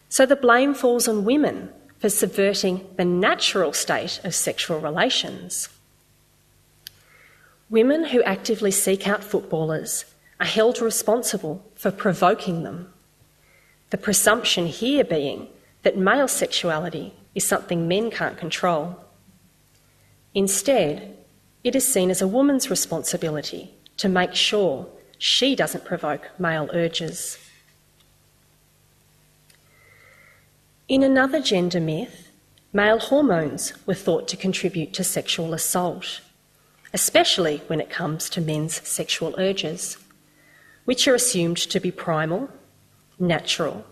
So the blame falls on women for subverting the natural state of sexual relations. Women who actively seek out footballers are held responsible for provoking them. The presumption here being that male sexuality is something men can't control. Instead, it is seen as a woman's responsibility to make sure she doesn't provoke male urges. In another gender myth, male hormones were thought to contribute to sexual assault, especially when it comes to men's sexual urges, which are assumed to be primal, natural,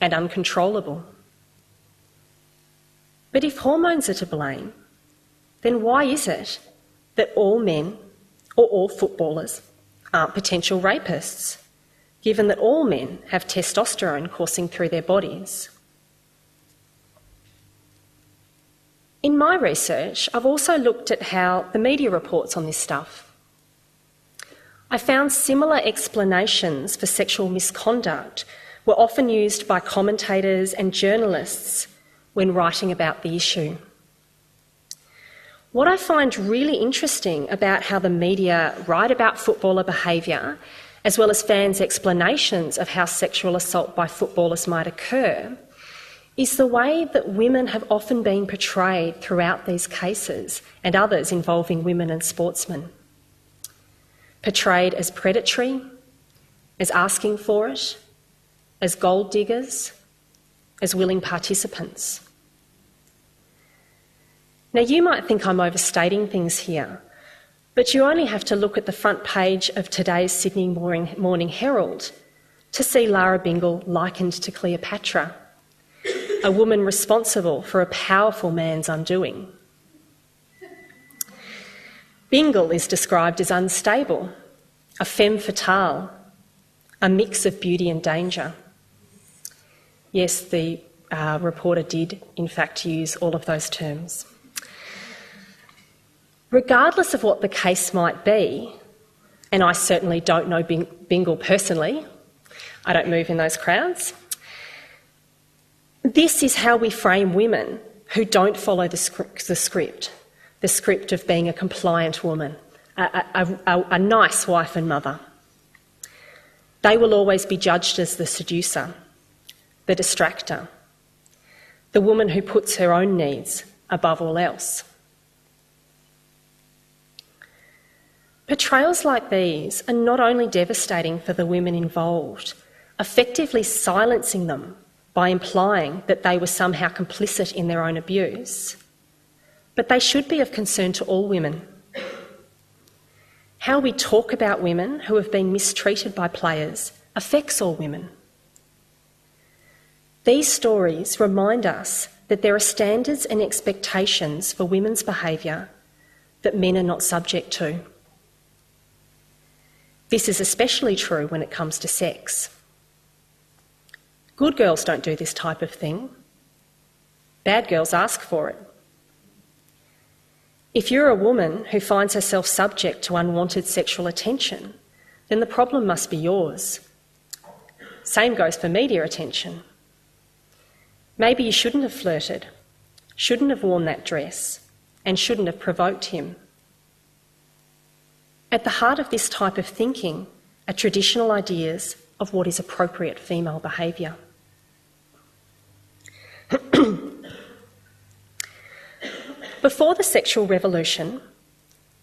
and uncontrollable. But if hormones are to blame, then why is it that all men or all footballers aren't potential rapists, given that all men have testosterone coursing through their bodies? In my research, I've also looked at how the media reports on this stuff. I found similar explanations for sexual misconduct were often used by commentators and journalists when writing about the issue. What I find really interesting about how the media write about footballer behaviour, as well as fans' explanations of how sexual assault by footballers might occur, is the way that women have often been portrayed throughout these cases and others involving women and sportsmen. Portrayed as predatory, as asking for it, as gold diggers, as willing participants. Now, you might think I'm overstating things here, but you only have to look at the front page of today's Sydney Morning Herald to see Lara Bingle likened to Cleopatra, a woman responsible for a powerful man's undoing. Bingle is described as unstable, a femme fatale, a mix of beauty and danger. Yes, the reporter did, in fact, use all of those terms. Regardless of what the case might be, and I certainly don't know Bingle personally, I don't move in those crowds, this is how we frame women who don't follow the script of being a compliant woman, a nice wife and mother. They will always be judged as the seducer, the distractor, the woman who puts her own needs above all else. Portrayals like these are not only devastating for the women involved, effectively silencing them by implying that they were somehow complicit in their own abuse, but they should be of concern to all women. How we talk about women who have been mistreated by players affects all women. These stories remind us that there are standards and expectations for women's behaviour that men are not subject to. This is especially true when it comes to sex. Good girls don't do this type of thing. Bad girls ask for it. If you're a woman who finds herself subject to unwanted sexual attention, then the problem must be yours. Same goes for media attention. Maybe you shouldn't have flirted, shouldn't have worn that dress, and shouldn't have provoked him. At the heart of this type of thinking are traditional ideas of what is appropriate female behaviour. Before the sexual revolution,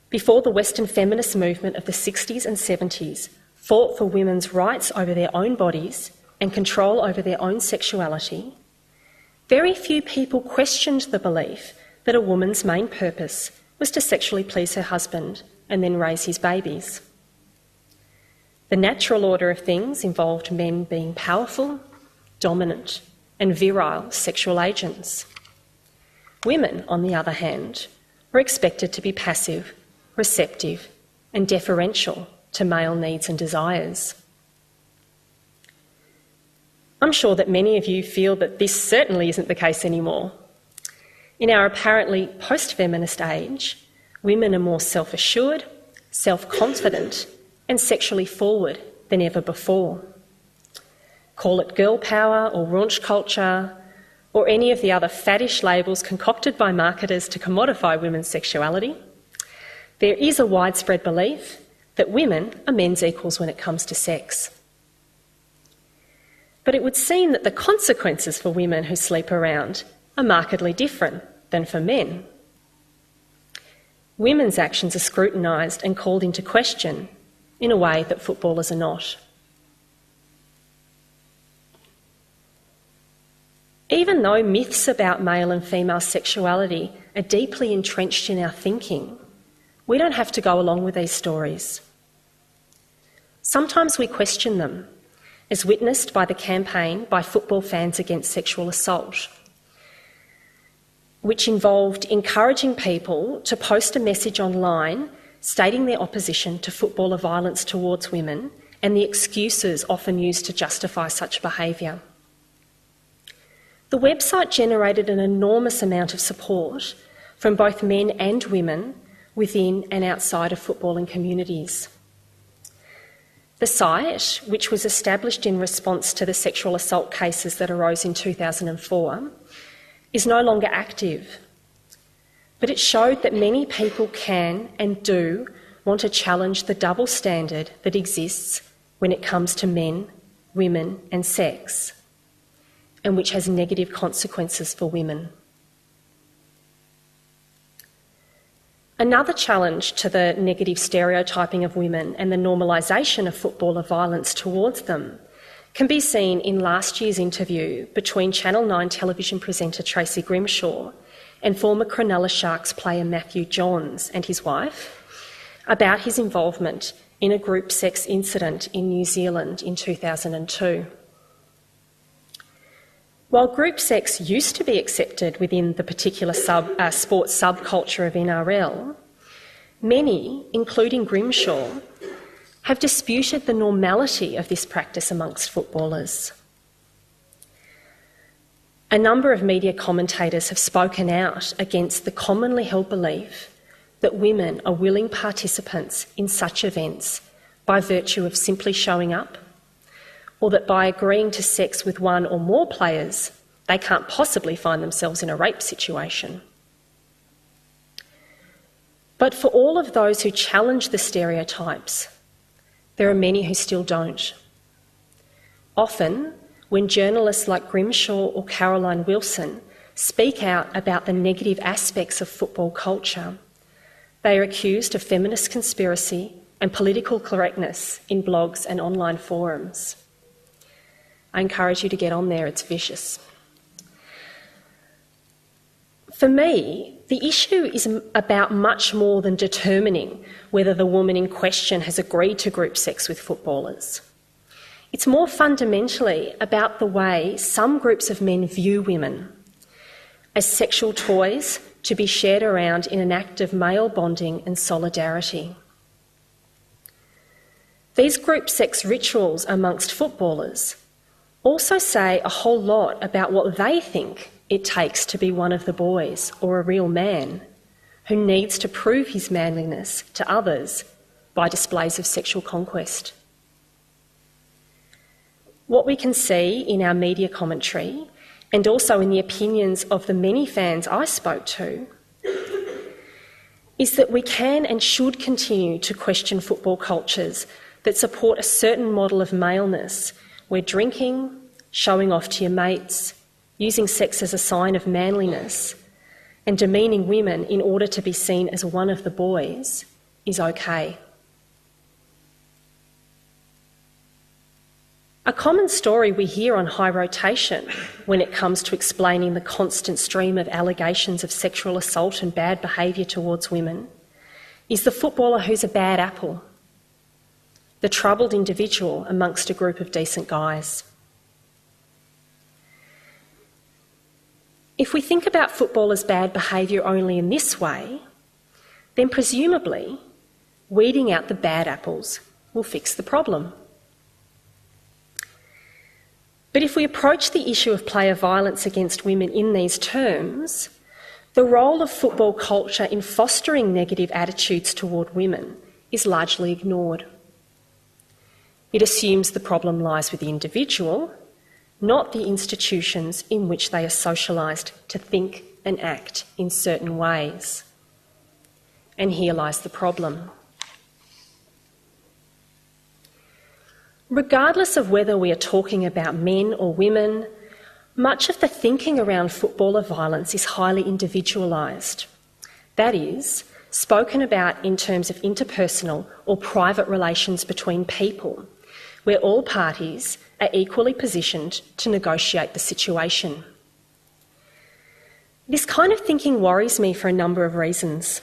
before the Western feminist movement of the 60s and 70s fought for women's rights over their own bodies and control over their own sexuality, very few people questioned the belief that a woman's main purpose was to sexually please her husband and then raise his babies. The natural order of things involved men being powerful, dominant, and virile sexual agents. Women, on the other hand, were expected to be passive, receptive, and deferential to male needs and desires. I'm sure that many of you feel that this certainly isn't the case anymore. In our apparently post-feminist age, women are more self-assured, self-confident, and sexually forward than ever before. Call it girl power or raunch culture, or any of the other faddish labels concocted by marketers to commodify women's sexuality. There is a widespread belief that women are men's equals when it comes to sex. But it would seem that the consequences for women who sleep around are markedly different than for men. Women's actions are scrutinised and called into question in a way that footballers are not. Even though myths about male and female sexuality are deeply entrenched in our thinking, we don't have to go along with these stories. Sometimes we question them, as witnessed by the campaign by football fans against sexual assault, which involved encouraging people to post a message online stating their opposition to footballer violence towards women and the excuses often used to justify such behaviour. The website generated an enormous amount of support from both men and women within and outside of footballing communities. The site, which was established in response to the sexual assault cases that arose in 2004, is no longer active, but it showed that many people can and do want to challenge the double standard that exists when it comes to men, women and sex, and which has negative consequences for women. Another challenge to the negative stereotyping of women and the normalisation of footballer violence towards them can be seen in last year's interview between Channel 9 television presenter Tracy Grimshaw and former Cronulla Sharks player Matthew Johns and his wife about his involvement in a group sex incident in New Zealand in 2002. While group sex used to be accepted within the particular sports subculture of NRL, many, including Grimshaw, have disputed the normality of this practice amongst footballers. A number of media commentators have spoken out against the commonly held belief that women are willing participants in such events by virtue of simply showing up, or that by agreeing to sex with one or more players, they can't possibly find themselves in a rape situation. But for all of those who challenge the stereotypes, there are many who still don't. Often, when journalists like Grimshaw or Caroline Wilson speak out about the negative aspects of football culture, they are accused of feminist conspiracy and political correctness in blogs and online forums. I encourage you to get on there, it's vicious. For me, the issue is about much more than determining whether the woman in question has agreed to group sex with footballers. It's more fundamentally about the way some groups of men view women as sexual toys to be shared around in an act of male bonding and solidarity. These group sex rituals amongst footballers also say a whole lot about what they think it takes to be one of the boys or a real man who needs to prove his manliness to others by displays of sexual conquest. What we can see in our media commentary and also in the opinions of the many fans I spoke to is that we can and should continue to question football cultures that support a certain model of maleness where drinking, showing off to your mates, using sex as a sign of manliness, and demeaning women in order to be seen as one of the boys is okay. A common story we hear on high rotation when it comes to explaining the constant stream of allegations of sexual assault and bad behaviour towards women is the footballer who's a bad apple, the troubled individual amongst a group of decent guys. If we think about footballers' bad behaviour only in this way, then presumably weeding out the bad apples will fix the problem. But if we approach the issue of player violence against women in these terms, the role of football culture in fostering negative attitudes toward women is largely ignored. It assumes the problem lies with the individual not the institutions in which they are socialised to think and act in certain ways. And here lies the problem. Regardless of whether we are talking about men or women, much of the thinking around footballer violence is highly individualised. That is, spoken about in terms of interpersonal or private relations between people, where all parties are equally positioned to negotiate the situation. This kind of thinking worries me for a number of reasons.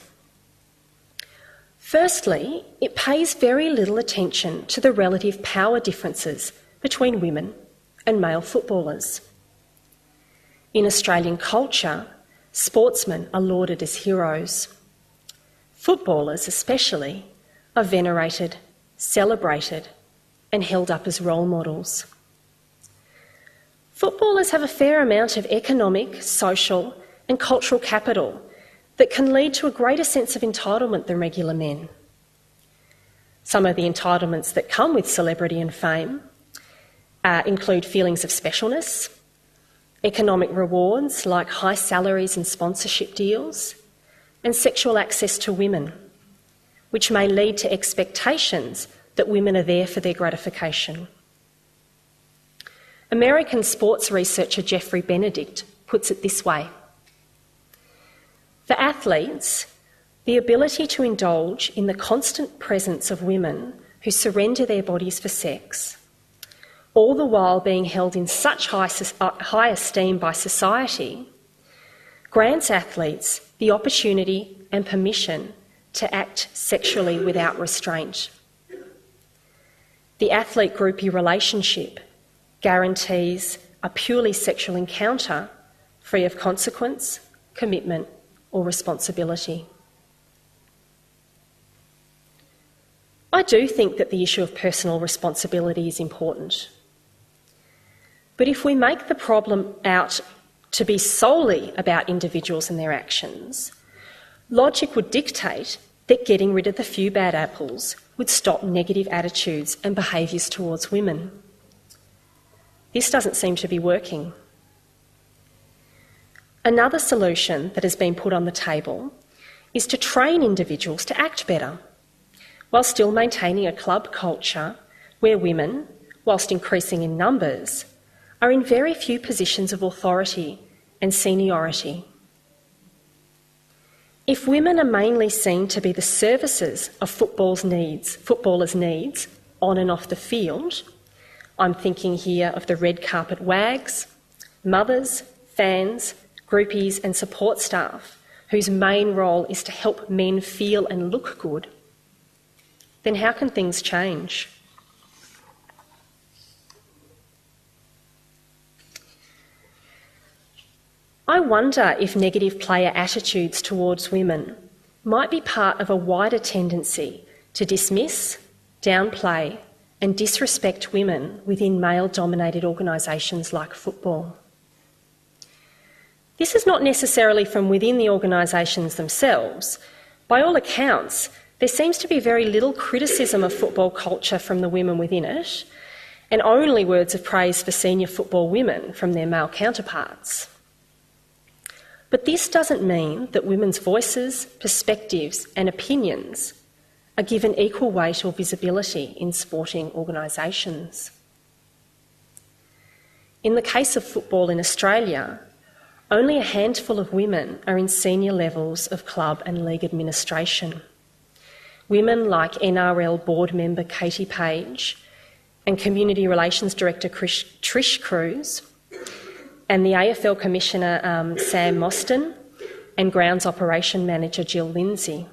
Firstly, it pays very little attention to the relative power differences between women and male footballers. In Australian culture, sportsmen are lauded as heroes. Footballers especially are venerated, celebrated and held up as role models. Footballers have a fair amount of economic, social and cultural capital that can lead to a greater sense of entitlement than regular men. Some of the entitlements that come with celebrity and fame include feelings of specialness, economic rewards like high salaries and sponsorship deals, and sexual access to women, which may lead to expectations that women are there for their gratification. American sports researcher Jeffrey Benedict puts it this way: for athletes, the ability to indulge in the constant presence of women who surrender their bodies for sex, all the while being held in such high esteem by society, grants athletes the opportunity and permission to act sexually without restraint. The athlete-groupie relationship guarantees a purely sexual encounter free of consequence, commitment or responsibility. I do think that the issue of personal responsibility is important. But if we make the problem out to be solely about individuals and their actions, logic would dictate that getting rid of the few bad apples would stop negative attitudes and behaviours towards women. This doesn't seem to be working. Another solution that has been put on the table is to train individuals to act better, while still maintaining a club culture where women, whilst increasing in numbers, are in very few positions of authority and seniority. If women are mainly seen to be the services of footballers' needs on and off the field, I'm thinking here of the red carpet wags, mothers, fans, groupies and support staff whose main role is to help men feel and look good, then how can things change? I wonder if negative player attitudes towards women might be part of a wider tendency to dismiss, downplay and disrespect women within male-dominated organisations like football. This is not necessarily from within the organisations themselves. By all accounts, there seems to be very little criticism of football culture from the women within it, and only words of praise for senior football women from their male counterparts. But this doesn't mean that women's voices, perspectives and opinions are given equal weight or visibility in sporting organisations. In the case of football in Australia, only a handful of women are in senior levels of club and league administration. Women like NRL board member Katie Page and Community Relations Director Trish Cruz and the AFL Commissioner Sam Mostyn and Grounds Operation Manager Jill Lindsay.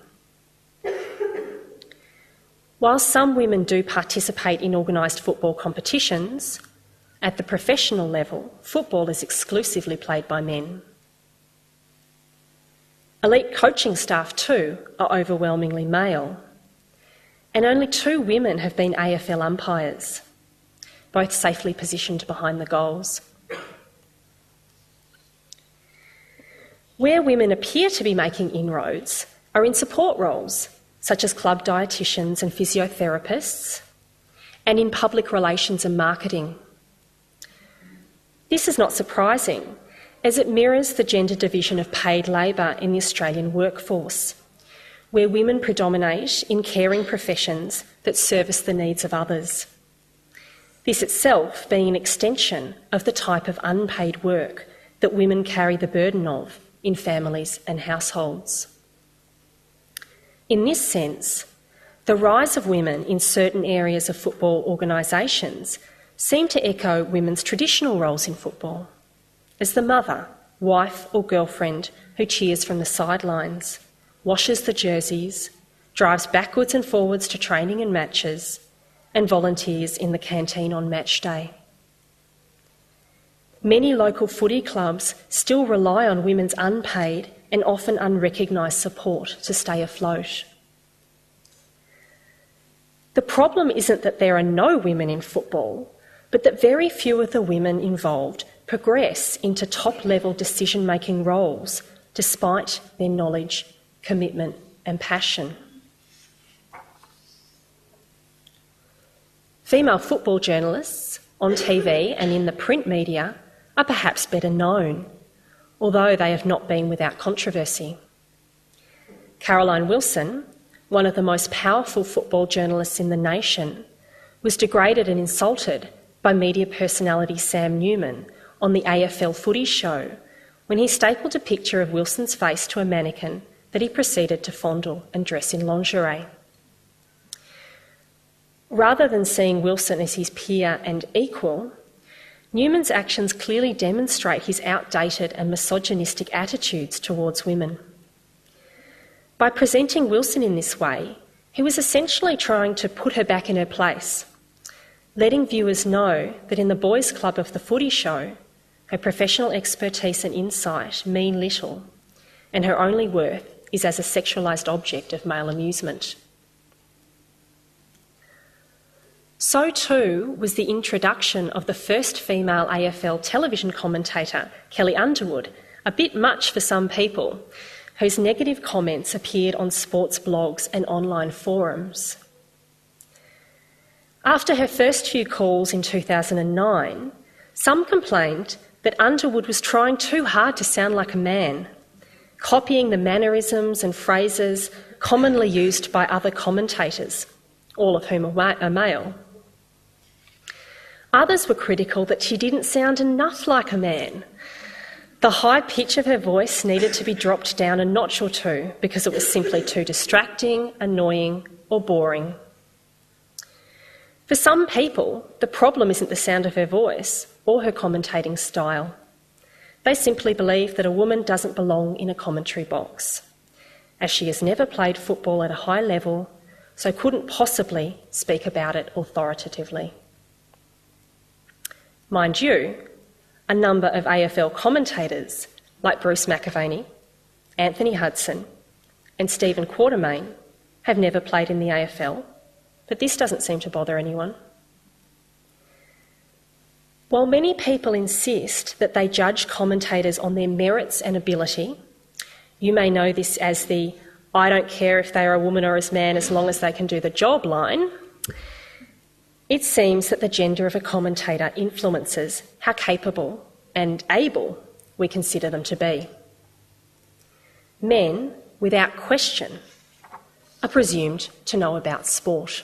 While some women do participate in organised football competitions, at the professional level, football is exclusively played by men. Elite coaching staff too are overwhelmingly male, and only 2 women have been AFL umpires, both safely positioned behind the goals. Where women appear to be making inroads are in support roles, such as club dietitians and physiotherapists, and in public relations and marketing. This is not surprising, as it mirrors the gender division of paid labour in the Australian workforce, where women predominate in caring professions that service the needs of others. This itself being an extension of the type of unpaid work that women carry the burden of in families and households. In this sense, the rise of women in certain areas of football organisations seem to echo women's traditional roles in football, as the mother, wife or girlfriend who cheers from the sidelines, washes the jerseys, drives backwards and forwards to training and matches, and volunteers in the canteen on match day. Many local footy clubs still rely on women's unpaid and often unrecognised support to stay afloat. The problem isn't that there are no women in football, but that very few of the women involved progress into top-level decision-making roles despite their knowledge, commitment and passion. Female football journalists on TV and in the print media are perhaps better known, although they have not been without controversy. Caroline Wilson, one of the most powerful football journalists in the nation, was degraded and insulted by media personality Sam Newman on the AFL Footy Show when he stapled a picture of Wilson's face to a mannequin that he proceeded to fondle and dress in lingerie. Rather than seeing Wilson as his peer and equal, Newman's actions clearly demonstrate his outdated and misogynistic attitudes towards women. By presenting Wilson in this way, he was essentially trying to put her back in her place, letting viewers know that in the boys' club of the Footy Show, her professional expertise and insight mean little, and her only worth is as a sexualised object of male amusement. So too was the introduction of the first female AFL television commentator, Kelly Underwood, a bit much for some people, whose negative comments appeared on sports blogs and online forums. After her first few calls in 2009, some complained that Underwood was trying too hard to sound like a man, copying the mannerisms and phrases commonly used by other commentators, all of whom are male. Others were critical that she didn't sound enough like a man. The high pitch of her voice needed to be dropped down a notch or two because it was simply too distracting, annoying, or boring. For some people, the problem isn't the sound of her voice or her commentating style. They simply believe that a woman doesn't belong in a commentary box, as she has never played football at a high level, so couldn't possibly speak about it authoritatively. Mind you, a number of AFL commentators, like Bruce McAvaney, Anthony Hudson and Stephen Quartermain, have never played in the AFL, but this doesn't seem to bother anyone. While many people insist that they judge commentators on their merits and ability, you may know this as the "I don't care if they are a woman or a man as long as they can do the job" line, it seems that the gender of a commentator influences how capable and able we consider them to be. Men, without question, are presumed to know about sport.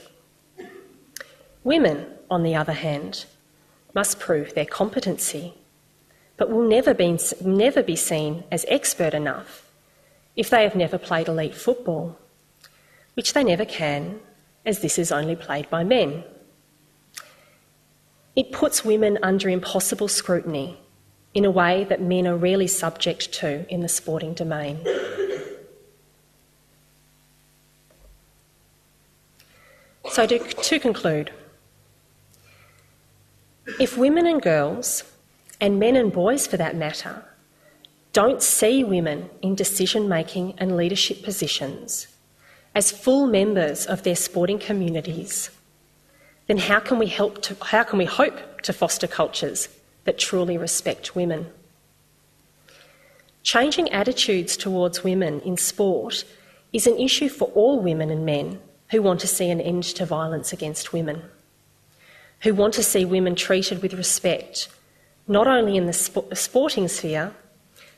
Women, on the other hand, must prove their competency, but will never be seen as expert enough if they have never played elite football, which they never can, as this is only played by men. It puts women under impossible scrutiny in a way that men are rarely subject to in the sporting domain. So to conclude, if women and girls, and men and boys for that matter, don't see women in decision-making and leadership positions as full members of their sporting communities, then how can we hope to foster cultures that truly respect women? Changing attitudes towards women in sport is an issue for all women and men who want to see an end to violence against women, who want to see women treated with respect, not only in the sporting sphere,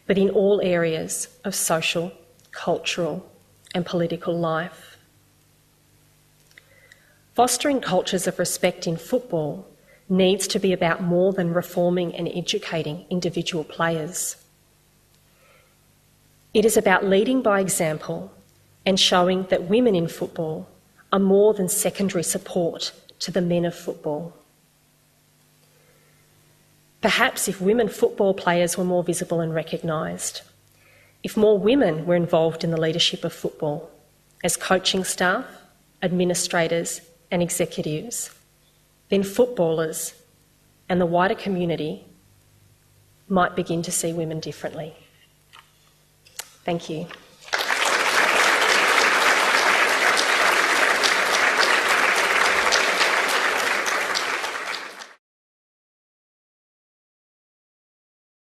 but in all areas of social, cultural and political life. Fostering cultures of respect in football needs to be about more than reforming and educating individual players. It is about leading by example and showing that women in football are more than secondary support to the men of football. Perhaps if women football players were more visible and recognised, if more women were involved in the leadership of football as coaching staff, administrators and executives, then footballers and the wider community might begin to see women differently. Thank you.